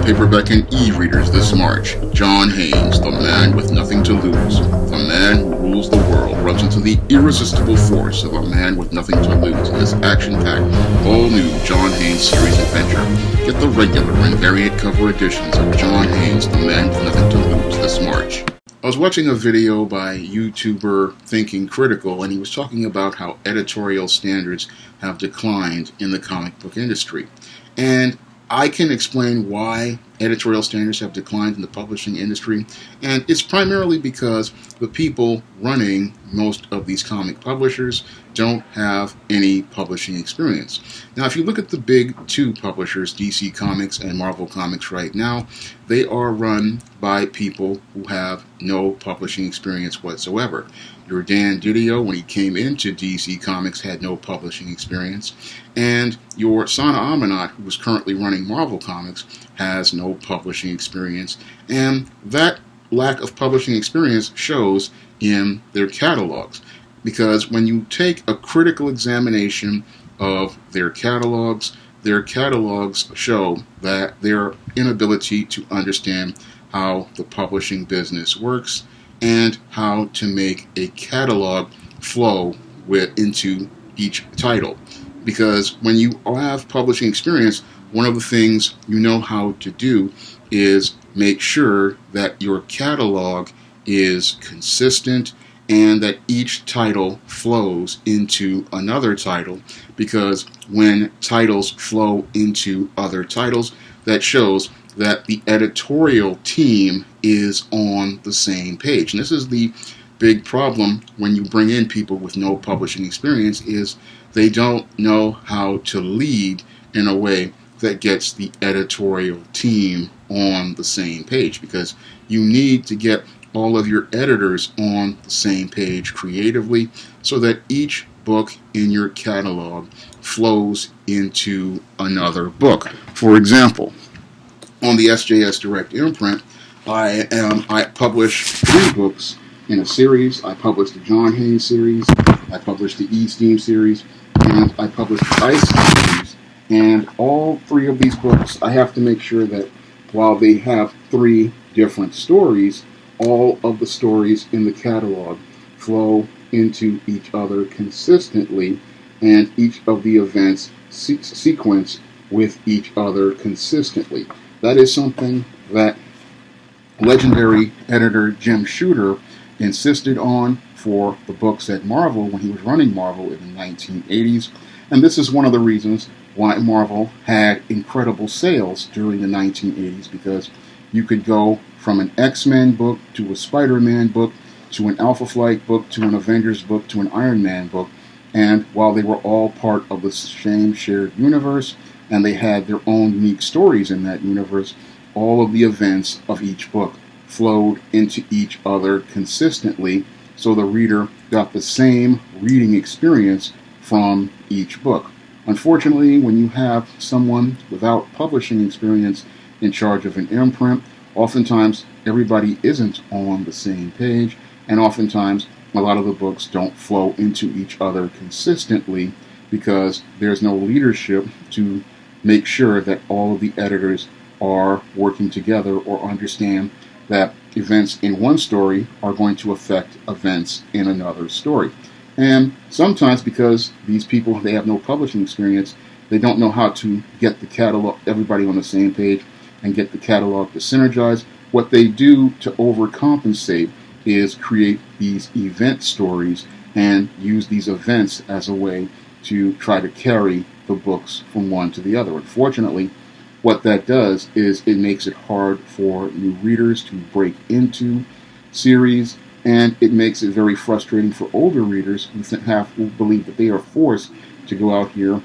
Paperback and e-readers this March. John Haynes, the man with nothing to lose. The man who rules the world runs into the irresistible force of a man with nothing to lose in this action-packed, all-new John Haynes series adventure. Get the regular and variant cover editions of John Haynes, the man with nothing to lose this March. I was watching a video by YouTuber Thinking Critical, and he was talking about how editorial standards have declined in the comic book industry. And I can explain why editorial standards have declined in the publishing industry, and it's primarily because the people running most of these comic publishers don't have any publishing experience. Now, if you look at the big two publishers, DC Comics and Marvel Comics right now, they are run by people who have no publishing experience whatsoever. Your Dan Didio, when he came into DC Comics, had no publishing experience, and your Sana Amanat, who is currently running Marvel Comics, has no publishing experience, and that lack of publishing experience shows in their catalogs, because when you take a critical examination of their catalogs show that their inability to understand how the publishing business works and how to make a catalog flow into each title. Because when you have publishing experience, one of the things you know how to do is make sure that your catalog is consistent and that each title flows into another title, because when titles flow into other titles, that shows that the editorial team is on the same page. And this is the big problem when you bring in people with no publishing experience, is they don't know how to lead in a way that gets the editorial team on the same page, because you need to get all of your editors on the same page creatively so that each book in your catalog flows into another book. For example, on the SJS Direct imprint, I publish 3 books in a series. I published the John Haynes series, I published the E-Steam series, and I published the Ice series. And all 3 of these books, I have to make sure that while they have 3 different stories, all of the stories in the catalog flow into each other consistently, and each of the events sequence with each other consistently. That is something that legendary editor Jim Shooter insisted on for the books at Marvel when he was running Marvel in the 1980s. And this is one of the reasons why Marvel had incredible sales during the 1980s, because you could go from an X-Men book to a Spider-Man book to an Alpha Flight book to an Avengers book to an Iron Man book, and while they were all part of the same shared universe and they had their own unique stories in that universe, all of the events of each book flowed into each other consistently, so the reader got the same reading experience from each book. Unfortunately, when you have someone without publishing experience in charge of an imprint, oftentimes everybody isn't on the same page, and oftentimes a lot of the books don't flow into each other consistently because there's no leadership to make sure that all of the editors are working together or understand that events in one story are going to affect events in another story. And sometimes, because these people, they have no publishing experience, they don't know how to get the catalog, everybody on the same page, and get the catalog to synergize. What they do to overcompensate is create these event stories and use these events as a way to try to carry the books from one to the other. Unfortunately, what that does is it makes it hard for new readers to break into series, and it makes it very frustrating for older readers who believe that they are forced to go out here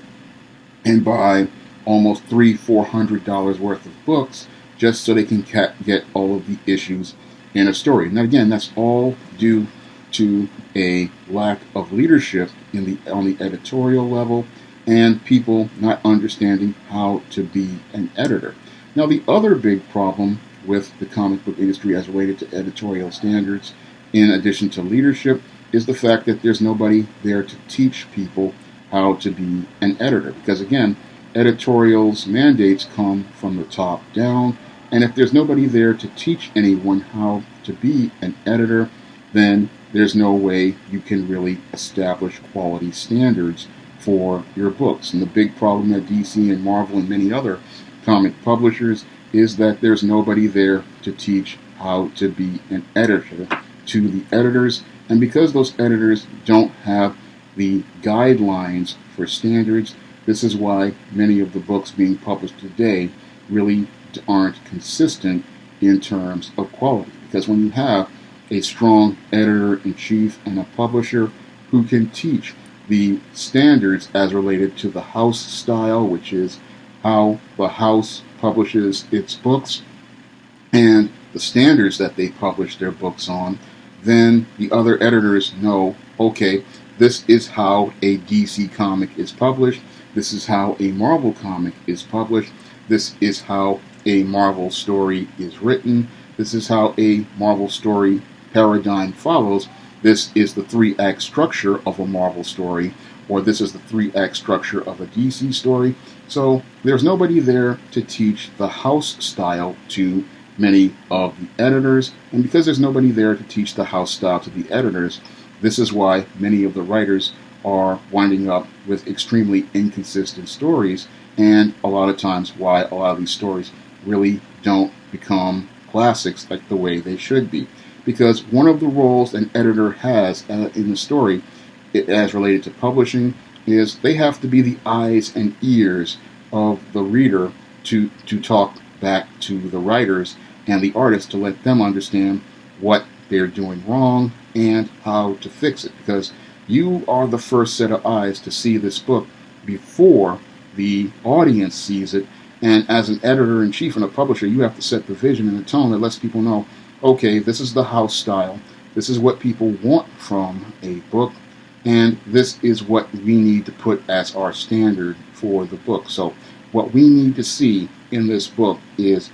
and buy almost $300-400 worth of books just so they can get all of the issues in a story. Now again, that's all due to a lack of leadership on the editorial level, and people not understanding how to be an editor. Now, the other big problem with the comic book industry as related to editorial standards, in addition to leadership, is the fact that there's nobody there to teach people how to be an editor. Because again, editorials mandates come from the top down, and if there's nobody there to teach anyone how to be an editor, then there's no way you can really establish quality standards for your books. And the big problem that DC and Marvel and many other comic publishers is that there's nobody there to teach how to be an editor to the editors. And because those editors don't have the guidelines for standards, this is why many of the books being published today really aren't consistent in terms of quality. Because when you have a strong editor-in-chief and a publisher who can teach the standards as related to the house style, which is how the house publishes its books, and the standards that they publish their books on, then the other editors know, okay, this is how a DC comic is published, this is how a Marvel comic is published, this is how a Marvel story is written, this is how a Marvel story paradigm follows, this is the 3-act structure of a Marvel story, or this is the 3-act structure of a DC story. So there's nobody there to teach the house style to many of the editors, and because there's nobody there to teach the house style to the editors, this is why many of the writers are winding up with extremely inconsistent stories, and a lot of times why a lot of these stories really don't become classics like the way they should be. Because one of the roles an editor has in the story, as related to publishing, is they have to be the eyes and ears of the reader to talk back to the writers and the artists to let them understand what they're doing wrong and how to fix it. Because you are the first set of eyes to see this book before the audience sees it. And as an editor-in-chief and a publisher, you have to set the vision and the tone that lets people know, okay, this is the house style, this is what people want from a book, and this is what we need to put as our standard for the book. So what we need to see in this book is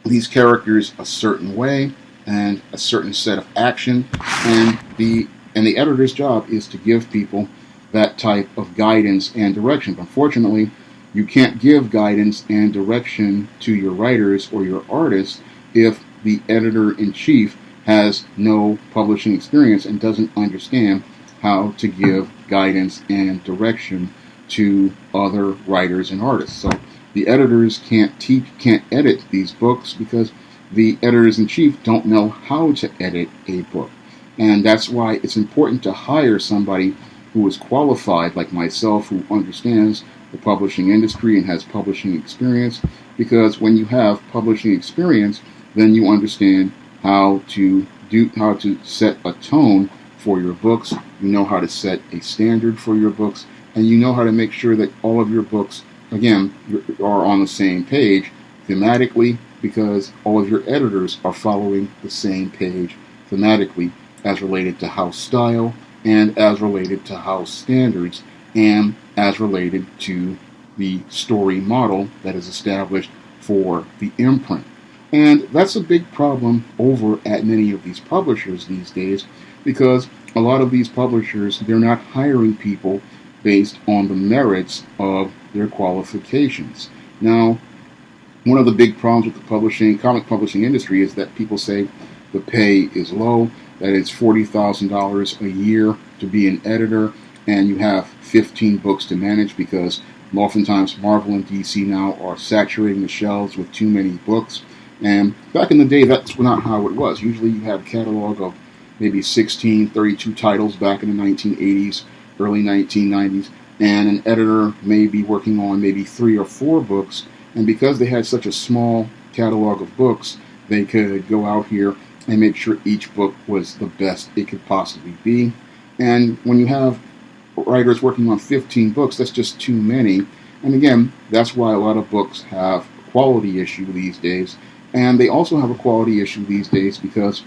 these characters a certain way and a certain set of action, and the editor's job is to give people that type of guidance and direction. But unfortunately, you can't give guidance and direction to your writers or your artists if the editor-in-chief has no publishing experience and doesn't understand how to give guidance and direction to other writers and artists. So the editors can't edit these books because the editors-in-chief don't know how to edit a book. And that's why it's important to hire somebody who is qualified, like myself, who understands the publishing industry and has publishing experience, because when you have publishing experience, then you understand how to set a tone for your books, you know how to set a standard for your books, and you know how to make sure that all of your books, again, are on the same page thematically, because all of your editors are following the same page thematically as related to house style and as related to house standards and as related to the story model that is established for the imprint. And that's a big problem over at many of these publishers these days, because a lot of these publishers, they're not hiring people based on the merits of their qualifications. Now, one of the big problems with the comic publishing industry is that people say the pay is low, that it's $40,000 a year to be an editor, and you have 15 books to manage, because oftentimes Marvel and DC now are saturating the shelves with too many books. And back in the day, that's not how it was. Usually you had a catalog of maybe 16, 32 titles back in the 1980s, early 1990s, and an editor may be working on maybe 3 or 4 books, and because they had such a small catalog of books, they could go out here and make sure each book was the best it could possibly be. And when you have writers working on 15 books, that's just too many. And again, that's why a lot of books have a quality issue these days. And they also have a quality issue these days because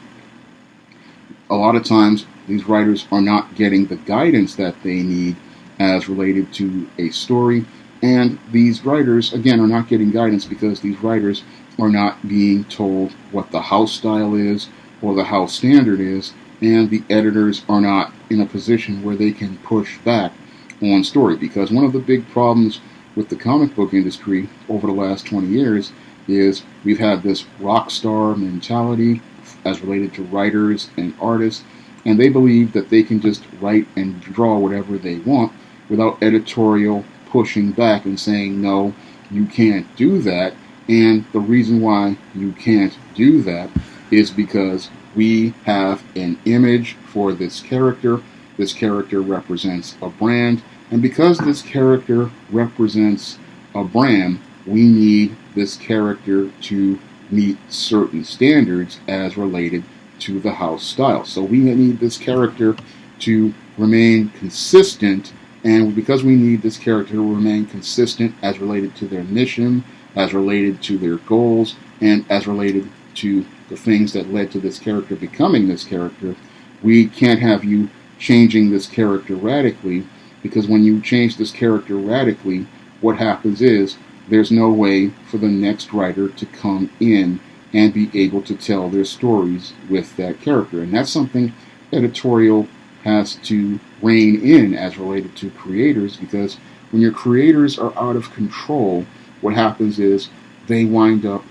a lot of times these writers are not getting the guidance that they need as related to a story. And these writers, again, are not getting guidance because these writers are not being told what the house style is or the house standard is, and the editors are not in a position where they can push back on story. Because one of the big problems with the comic book industry over the last 20 years is we've had this rock star mentality as related to writers and artists, and they believe that they can just write and draw whatever they want without editorial pushing back and saying, no, you can't do that. And the reason why you can't do that is because we have an image for this character. This character represents a brand, and because this character represents a brand, we need this character to meet certain standards as related to the house style. So we need this character to remain consistent, and because we need this character to remain consistent as related to their mission, as related to their goals, and as related to the things that led to this character becoming this character, we can't have you changing this character radically, because when you change this character radically, what happens is there's no way for the next writer to come in and be able to tell their stories with that character. And that's something editorial has to rein in as related to creators, because when your creators are out of control, what happens is they wind up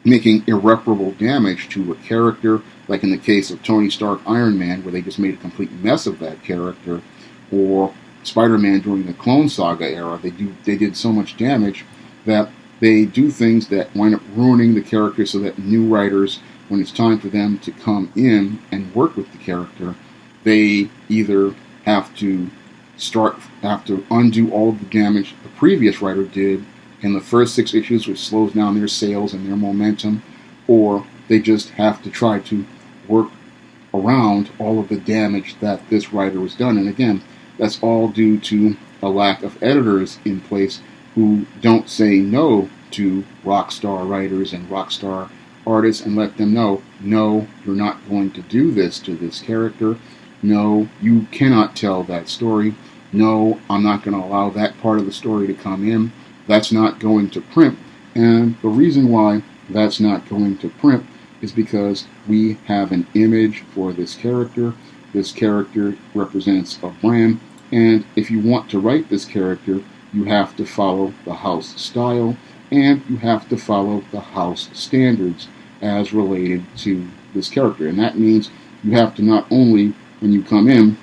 making irreparable damage to a character, like in the case of Tony Stark Iron Man, where they just made a complete mess of that character, or Spider-Man during the Clone Saga era. They did so much damage that they do things that wind up ruining the character, so that new writers, when it's time for them to come in and work with the character, they either have to undo all of the damage the previous writer did in the first 6 issues, which slows down their sales and their momentum, or they just have to try to work around all of the damage that this writer has done. And again, that's all due to a lack of editors in place who don't say no to rock star writers and rock star artists and let them know, no, you're not going to do this to this character. No, you cannot tell that story. No, I'm not going to allow that part of the story to come in. That's not going to print. And the reason why that's not going to print is because we have an image for this character. This character represents a brand, and if you want to write this character, you have to follow the house style, and you have to follow the house standards as related to this character. And that means you have to not only, when you come in,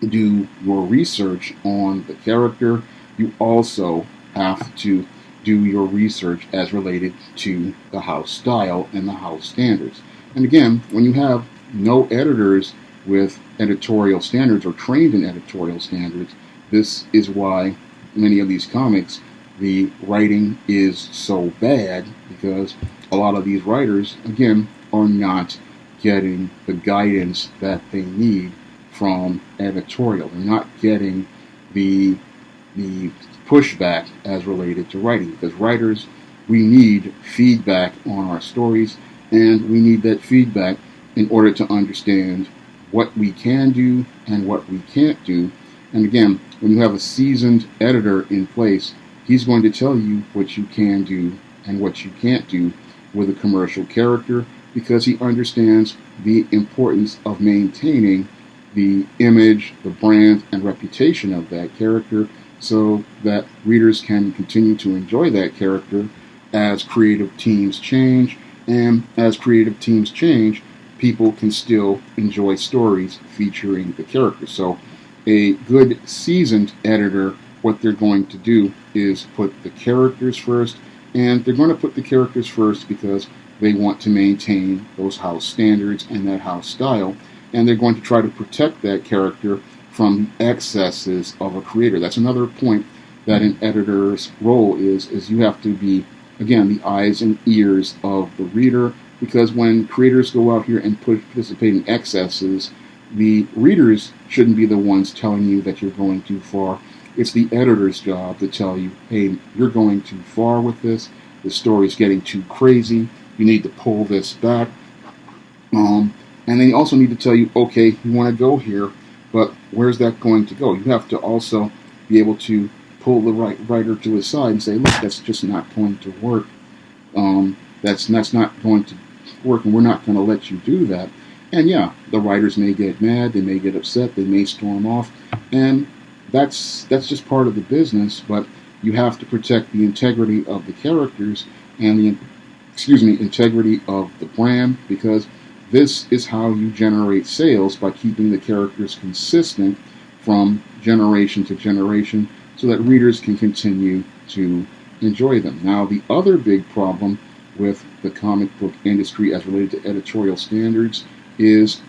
do your research on the character, you also have to do your research as related to the house style and the house standards. And again, when you have no editors with editorial standards or trained in editorial standards, this is why many of these comics, the writing is so bad, because a lot of these writers, again, are not getting the guidance that they need from editorial. They're not getting the pushback as related to writing, because writers, we need feedback on our stories, and we need that feedback in order to understand what we can do and what we can't do. And again, when you have a seasoned editor in place, he's going to tell you what you can do and what you can't do with a commercial character, because he understands the importance of maintaining the image, the brand, and reputation of that character, so that readers can continue to enjoy that character as creative teams change. And as creative teams change, people can still enjoy stories featuring the character. So a good seasoned editor, what they're going to do is put the characters first, and they're going to put the characters first because they want to maintain those house standards and that house style, and they're going to try to protect that character from the excesses of a creator. That's another point that an editor's role is you have to be, again, the eyes and ears of the reader, because when creators go out here and participate in excesses, the readers shouldn't be the ones telling you that you're going too far. It's the editor's job to tell you, hey, you're going too far with this. The story's getting too crazy. You need to pull this back. And they also need to tell you, okay, you want to go here, but where's that going to go? You have to also be able to pull the writer to his side and say, look, that's just not going to work. That's not going to work, and we're not going to let you do that. And yeah, the writers may get mad, they may get upset, they may storm off, and that's just part of the business. But you have to protect the integrity of the characters and the integrity of the brand, because this is how you generate sales, by keeping the characters consistent from generation to generation so that readers can continue to enjoy them. Now, the other big problem with the comic book industry as related to editorial standards is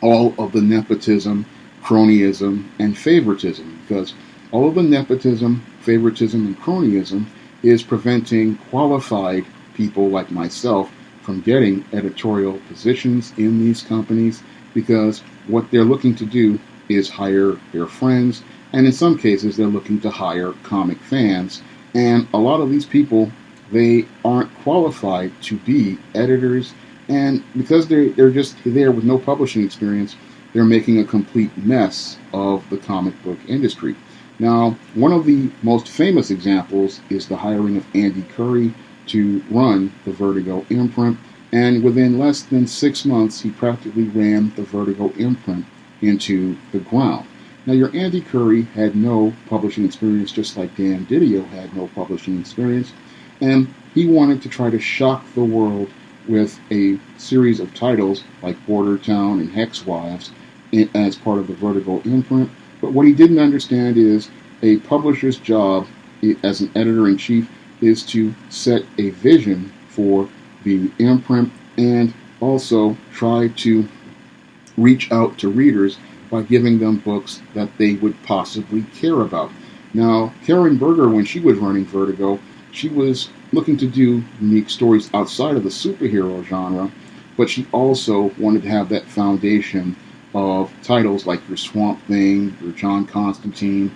all of the nepotism, cronyism, and favoritism, because all of the nepotism, favoritism, and cronyism is preventing qualified people like myself from getting editorial positions in these companies, because what they're looking to do is hire their friends, and in some cases they're looking to hire comic fans, and a lot of these people, they aren't qualified to be editors, and because they're just there with no publishing experience, they're making a complete mess of the comic book industry. Now, one of the most famous examples is the hiring of Andy Curry to run the Vertigo imprint, and within less than 6 months, he practically ran the Vertigo imprint into the ground. Now, your Andy Curry had no publishing experience, just like Dan Didio had no publishing experience, and he wanted to try to shock the world with a series of titles like Border Town and Hex Wives as part of the Vertigo imprint. But what he didn't understand is a publisher's job as an editor-in-chief is to set a vision for the imprint and also try to reach out to readers by giving them books that they would possibly care about. Now, Karen Berger, when she was running Vertigo, she was looking to do unique stories outside of the superhero genre, but she also wanted to have that foundation of titles like your Swamp Thing, your John Constantine,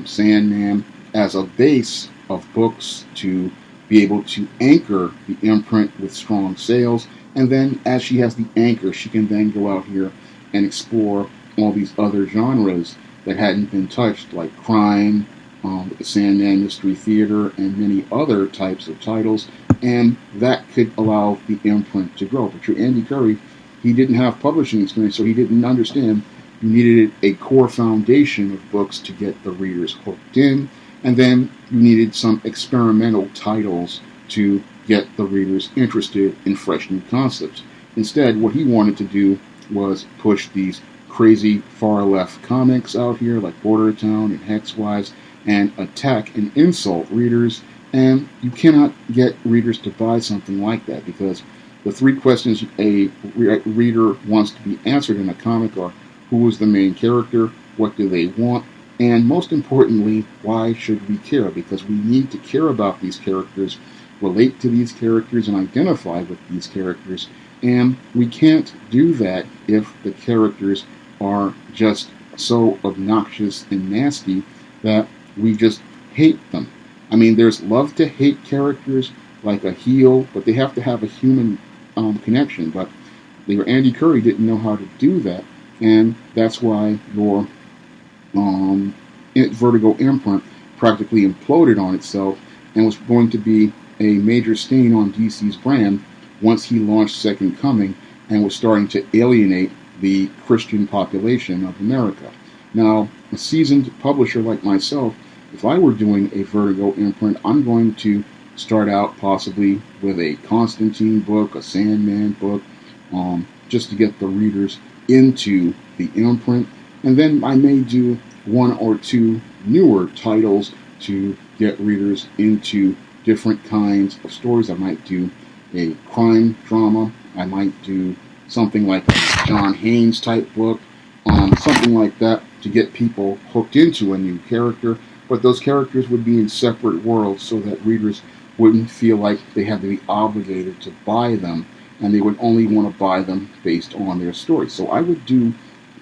Sandman, as a base of books to be able to anchor the imprint with strong sales. And then as she has the anchor, she can then go out here and explore all these other genres that hadn't been touched, like crime, the Sandman Mystery Theater, and many other types of titles, and that could allow the imprint to grow. But your Andy Curry, he didn't have publishing experience, so he didn't understand you needed a core foundation of books to get the readers hooked in, and then you needed some experimental titles to get the readers interested in fresh new concepts. Instead, what he wanted to do was push these crazy far-left comics out here like Border Town and Hex Wives and attack and insult readers, and you cannot get readers to buy something like that, because the three questions a reader wants to be answered in a comic are: who is the main character, what do they want, and most importantly, why should we care? Because we need to care about these characters, relate to these characters, and identify with these characters, and we can't do that if the characters are just so obnoxious and nasty that we just hate them. I mean, there's love to hate characters like a heel, but they have to have a human connection. But your Andy Curry didn't know how to do that, and that's why your Vertigo imprint practically imploded on itself and was going to be a major stain on DC's brand once he launched Second Coming and was starting to alienate the Christian population of America. Now, a seasoned publisher like myself, if I were doing a Vertigo imprint, I'm going to start out possibly with a Constantine book, a Sandman book, just to get the readers into the imprint. And then I may do one or two newer titles to get readers into different kinds of stories. I might do a crime drama. I might do something like a John Haynes type book, something like that, to get people hooked into a new character. But those characters would be in separate worlds so that readers wouldn't feel like they had to be obligated to buy them, and they would only want to buy them based on their story. So I would do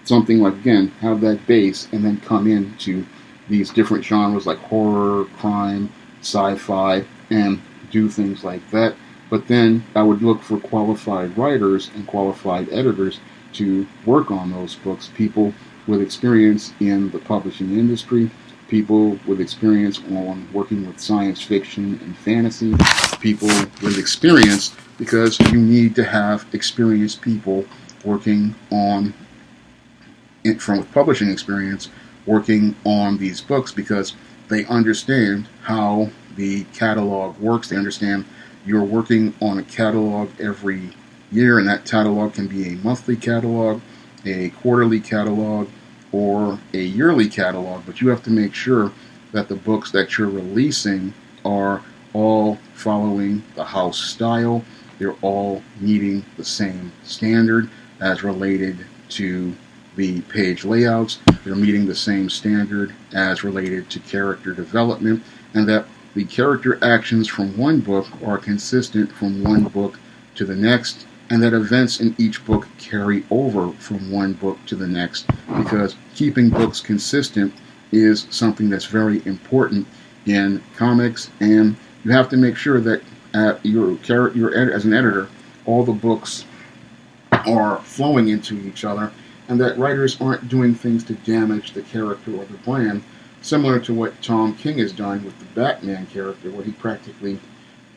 something like, again, have that base and then come into these different genres like horror, crime, sci-fi, and do things like that. But then I would look for qualified writers and qualified editors to work on those books, people with experience in the publishing industry, people with experience on working with science fiction and fantasy, people with experience, because you need to have experienced people working on, from publishing experience, working on these books because they understand how the catalog works. They understand you're working on a catalog every year, and that catalog can be a monthly catalog, a quarterly catalog, or a yearly catalog, but you have to make sure that the books that you're releasing are all following the house style. They're all meeting the same standard as related to the page layouts. They're meeting the same standard as related to character development, and that the character actions from one book are consistent from one book to the next, and that events in each book carry over from one book to the next, because keeping books consistent is something that's very important in comics, and you have to make sure that as an editor, all the books are flowing into each other, and that writers aren't doing things to damage the character or the brand, similar to what Tom King has done with the Batman character, where he practically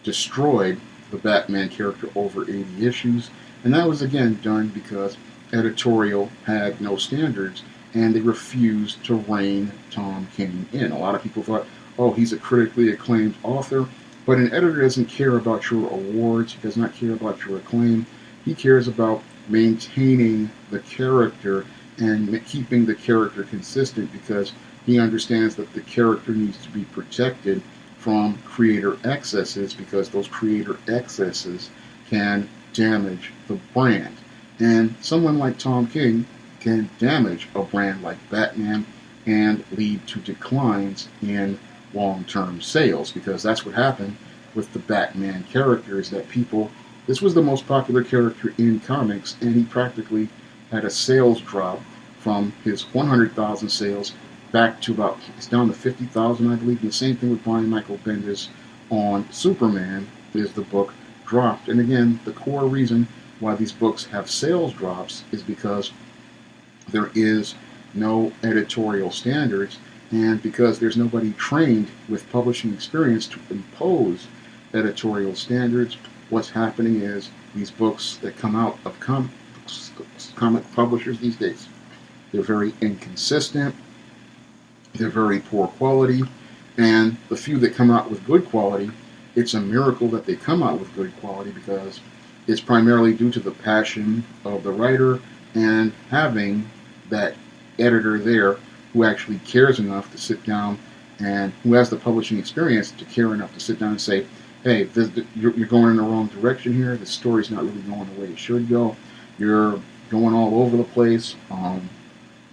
destroyed the Batman character over 80 issues. And that was again done because Editorial had no standards, and they refused to rein Tom King in. A lot of people thought, oh, he's a critically acclaimed author, but an editor doesn't care about your awards, he does not care about your acclaim. He cares about maintaining the character and keeping the character consistent, because he understands that the character needs to be protected from creator excesses, because those creator excesses can damage the brand. And someone like Tom King can damage a brand like Batman and lead to declines in long-term sales, because that's what happened with the Batman character, is that this was the most popular character in comics, and he practically had a sales drop from his 100,000 sales back to it's down to 50,000, I believe. And the same thing with Brian Michael Bendis on Superman, is the book dropped. And again, the core reason why these books have sales drops is because there is no editorial standards, and because there's nobody trained with publishing experience to impose editorial standards. What's happening is these books that come out of comic publishers these days, they're very inconsistent, they're very poor quality, and the few that come out with good quality, it's a miracle that they come out with good quality, because it's primarily due to the passion of the writer and having that editor there who actually cares enough to sit down, and who has the publishing experience to care enough to sit down and say, hey, you're going in the wrong direction here. The story's not really going the way it should go. You're going all over the place.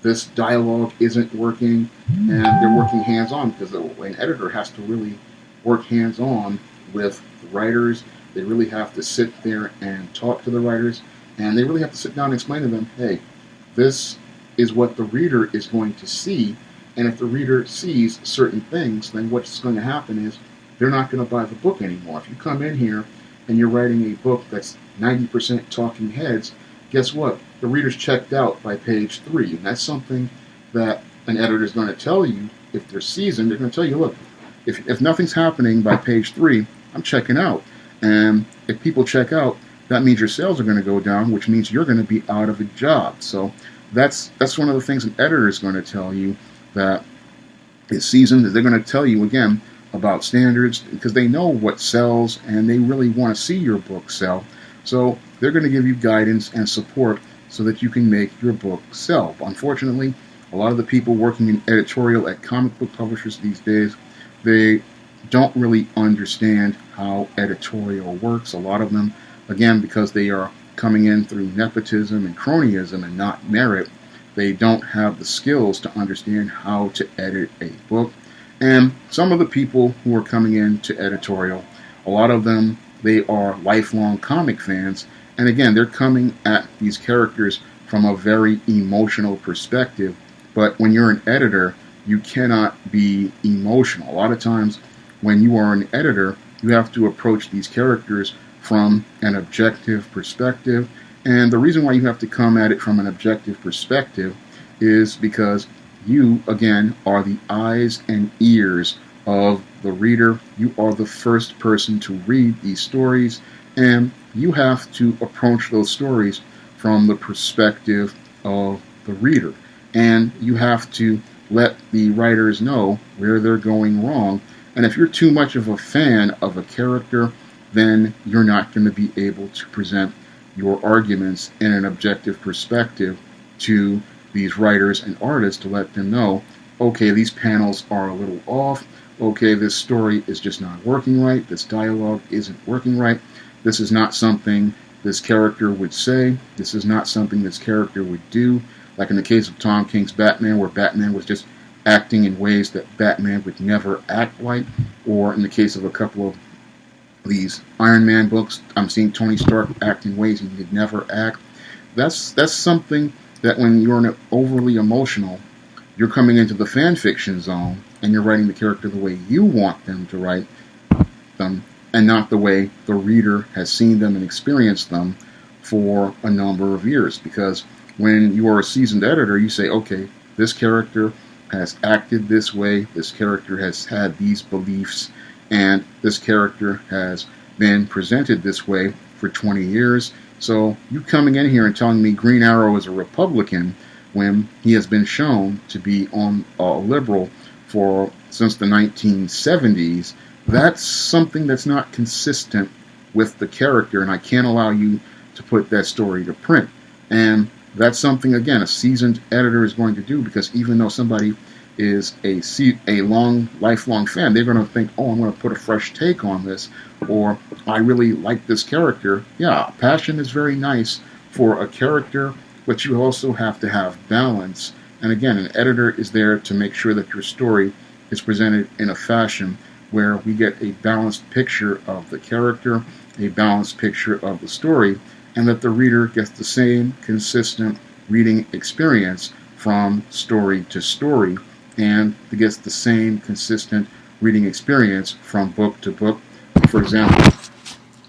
This dialogue isn't working, and they're working hands-on, because an editor has to really work hands-on with the writers. They really have to sit there and talk to the writers, and they really have to sit down and explain to them, hey, this is what the reader is going to see, and if the reader sees certain things, then what's going to happen is they're not going to buy the book anymore. If you come in here and you're writing a book that's 90% talking heads, guess what? The reader's checked out by page 3, and that's something that an editor is going to tell you. If they're seasoned, they're going to tell you, look, if nothing's happening by page 3, I'm checking out. And if people check out, that means your sales are going to go down, which means you're going to be out of a job. So that's one of the things an editor is going to tell you that is seasoned. They're going to tell you, again, about standards, because they know what sells, and they really want to see your book sell. So they're going to give you guidance and support so that you can make your book sell. Unfortunately, a lot of the people working in editorial at comic book publishers these days, they don't really understand how editorial works. A lot of them, again, because they are coming in through nepotism and cronyism and not merit, they don't have the skills to understand how to edit a book. And some of the people who are coming into editorial, a lot of them, they are lifelong comic fans. And again, they're coming at these characters from a very emotional perspective. But when you're an editor, you cannot be emotional. A lot of times when you are an editor, you have to approach these characters from an objective perspective. And the reason why you have to come at it from an objective perspective is because you, again, are the eyes and ears of the reader. You are the first person to read these stories, and you have to approach those stories from the perspective of the reader. And you have to let the writers know where they're going wrong. And if you're too much of a fan of a character, then you're not going to be able to present your arguments in an objective perspective to these writers and artists to let them know, okay, these panels are a little off. Okay, this story is just not working right. This dialogue isn't working right. This is not something this character would say. This is not something this character would do. Like in the case of Tom King's Batman, where Batman was just acting in ways that Batman would never act like. Or in the case of a couple of these Iron Man books, I'm seeing Tony Stark act in ways he would never act. That's something that when you're overly emotional, you're coming into the fan fiction zone and you're writing the character the way you want them to write them and not the way the reader has seen them and experienced them for a number of years. Because when you are a seasoned editor, you say, okay, this character has acted this way, this character has had these beliefs, and this character has been presented this way for 20 years. So you coming in here and telling me Green Arrow is a Republican when he has been shown to be on a liberal since the 1970s, that's something that's not consistent with the character, and I can't allow you to put that story to print. And that's something, again, a seasoned editor is going to do, because even though somebody is a lifelong fan, they're going to think, oh, I'm going to put a fresh take on this, or I really like this character. Yeah, passion is very nice for a character, but you also have to have balance. And again, an editor is there to make sure that your story is presented in a fashion where we get a balanced picture of the character, a balanced picture of the story, and that the reader gets the same consistent reading experience from story to story, and gets the same consistent reading experience from book to book. For example,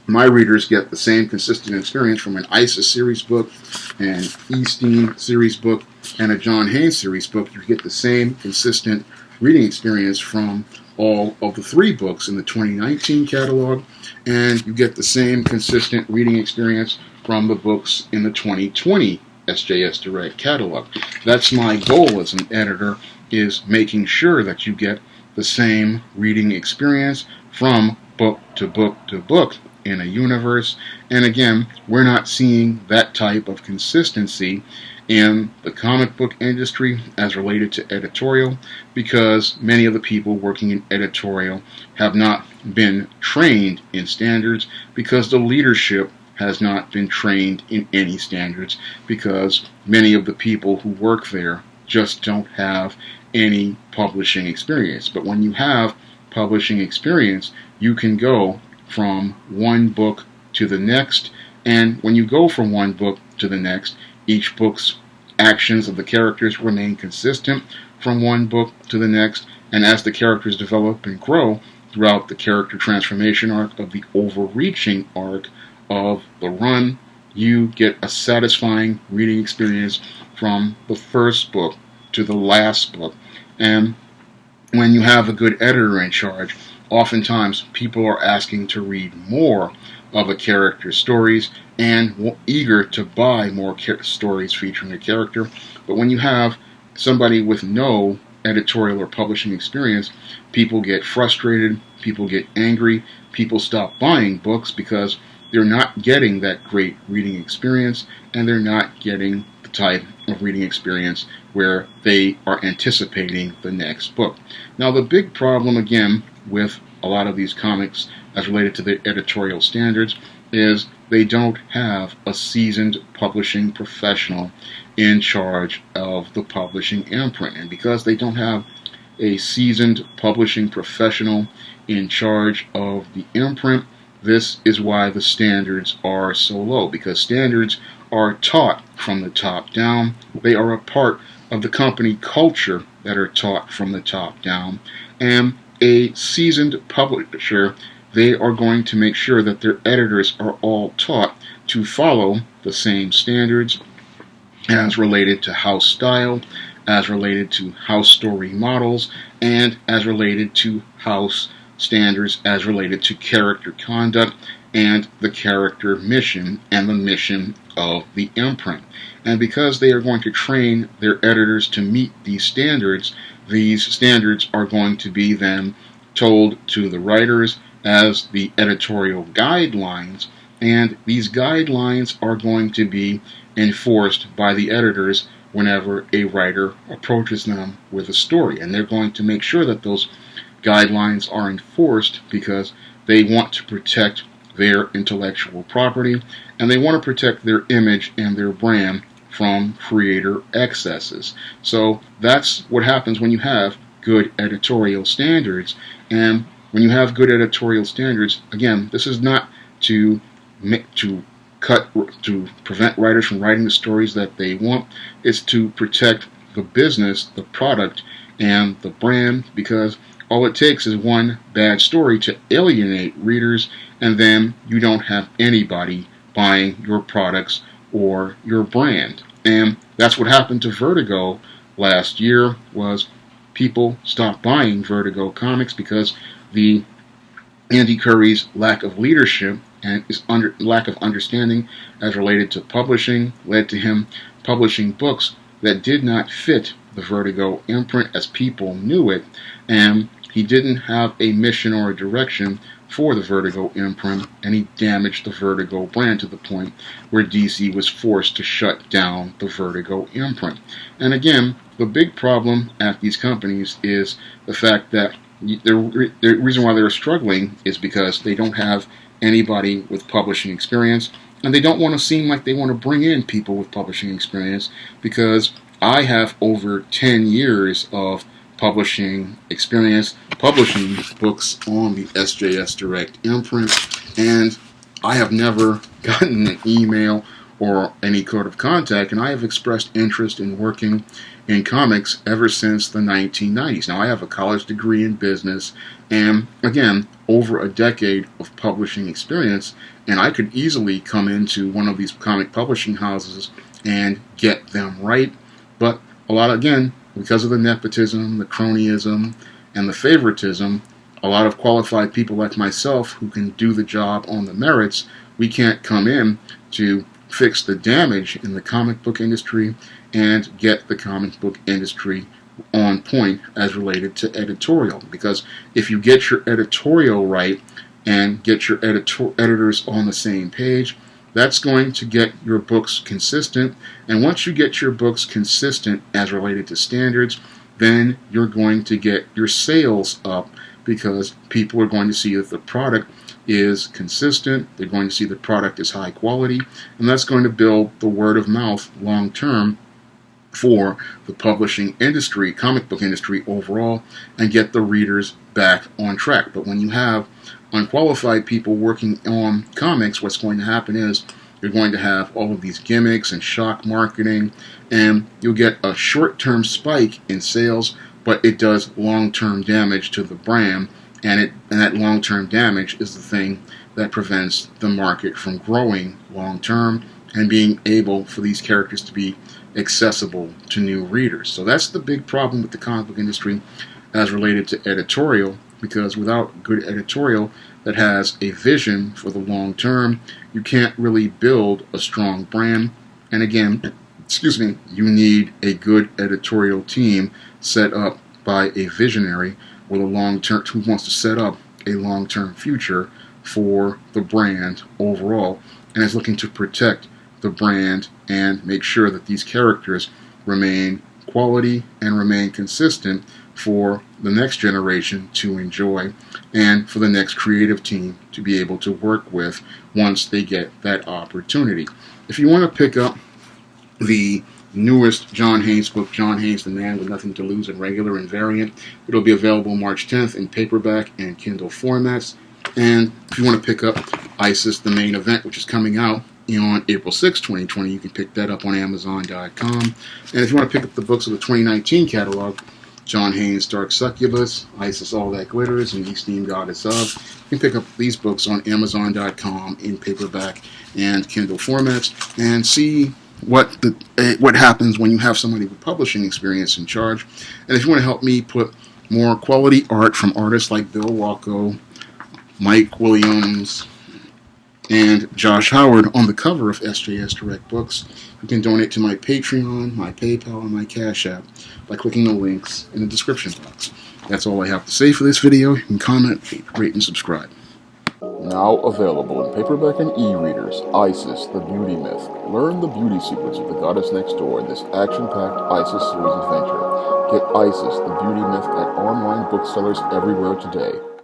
my readers get the same consistent experience from an ISIS series book, an Easteen series book, and a John Haynes series book. You get the same consistent reading experience from all of the 3 books in the 2019 catalog, and you get the same consistent reading experience from the books in the 2020 SJS Direct catalog. That's my goal as an editor, is making sure that you get the same reading experience from book to book to book in a universe. And again, we're not seeing that type of consistency in the comic book industry as related to editorial, because many of the people working in editorial have not been trained in standards, because the leadership has not been trained in any standards, because many of the people who work there just don't have any publishing experience. But when you have publishing experience, you can go from one book to the next, and when you go from one book to the next, each book's actions of the characters remain consistent from one book to the next, and as the characters develop and grow throughout the character transformation arc of the overreaching arc of the run, you get a satisfying reading experience from the first book to the last book. And when you have a good editor in charge, oftentimes people are asking to read more of a character's stories and eager to buy more stories featuring a character. But when you have somebody with no editorial or publishing experience, people get frustrated, people get angry, people stop buying books because they're not getting that great reading experience, and they're not getting the type of reading experience where they are anticipating the next book. Now, the big problem, again, with a lot of these comics as related to the editorial standards is they don't have a seasoned publishing professional in charge of the publishing imprint. And because they don't have a seasoned publishing professional in charge of the imprint, this is why the standards are so low, because standards are taught from the top down. They are a part of the company culture that are taught from the top down. And a seasoned publisher, they are going to make sure that their editors are all taught to follow the same standards as related to house style, as related to house story models, and as related to house standards as related to character conduct and the character mission and the mission of the imprint. And because they are going to train their editors to meet these standards are going to be then told to the writers as the editorial guidelines, and these guidelines are going to be enforced by the editors whenever a writer approaches them with a story. And they're going to make sure that those guidelines are enforced because they want to protect their intellectual property and they want to protect their image and their brand from creator excesses. So that's what happens when you have good editorial standards. And when you have good editorial standards, again, this is not to prevent writers from writing the stories that they want. It's to protect the business, the product, and the brand, because all it takes is one bad story to alienate readers, and then you don't have anybody buying your products or your brand. And that's what happened to Vertigo last year, was people stopped buying Vertigo comics because the Andy Curry's lack of leadership and his lack of understanding as related to publishing led to him publishing books that did not fit the Vertigo imprint as people knew it, and he didn't have a mission or a direction for the Vertigo imprint, and he damaged the Vertigo brand to the point where DC was forced to shut down the Vertigo imprint. And again, the big problem at these companies is the fact that the reason why they're struggling is because they don't have anybody with publishing experience, and they don't want to seem like they want to bring in people with publishing experience, because I have over 10 years of publishing experience, publishing books on the SJS Direct imprint, and I have never gotten an email or any code of contact, and I have expressed interest in working in comics ever since the 1990s. Now, I have a college degree in business, and again, over a decade of publishing experience, and I could easily come into one of these comic publishing houses and get them right, but a lot, again, because of the nepotism, the cronyism, and the favoritism, a lot of qualified people like myself who can do the job on the merits, we can't come in to fix the damage in the comic book industry and get the comic book industry on point as related to editorial. Because if you get your editorial right and get your editors on the same page, that's going to get your books consistent. And once you get your books consistent as related to standards, then you're going to get your sales up, because people are going to see that the product is consistent, they're going to see the product is high quality, and that's going to build the word of mouth long term for the publishing industry, comic book industry overall, and get the readers back on track. But when you have unqualified people working on comics, what's going to happen is you're going to have all of these gimmicks and shock marketing, and you'll get a short-term spike in sales, but it does long-term damage to the brand, and that long-term damage is the thing that prevents the market from growing long-term and being able for these characters to be accessible to new readers. So that's the big problem with the comic book industry as related to editorial, because without good editorial that has a vision for the long term, you can't really build a strong brand. And again, you need a good editorial team set up by a visionary with a long-term, who wants to set up a long-term future for the brand overall, and is looking to protect the brand and make sure that these characters remain quality and remain consistent for the next generation to enjoy, and for the next creative team to be able to work with once they get that opportunity. If you want to pick up the newest John Haynes book, John Haynes, The Man with Nothing to Lose, in regular and variant, it'll be available March 10th in paperback and Kindle formats. And if you want to pick up ISIS, The Main Event, which is coming out on April 6, 2020, you can pick that up on Amazon.com. And if you want to pick up the books of the 2019 catalog, John Haynes' Dark Succubus, ISIS, All That Glitters, and Esteemed Goddess Of, you can pick up these books on Amazon.com in paperback and Kindle formats, and see what happens when you have somebody with publishing experience in charge. And if you want to help me put more quality art from artists like Bill Walko, Mike Williams, and Josh Howard on the cover of SJS Direct Books. You can donate to my Patreon, my PayPal, and my Cash App by clicking the links in the description box. That's all I have to say for this video. You can comment, rate, and subscribe. Now available in paperback and e-readers, Isis, the Beauty Myth. Learn the beauty secrets of the goddess next door in this action-packed Isis series adventure. Get Isis, the Beauty Myth at online booksellers everywhere today.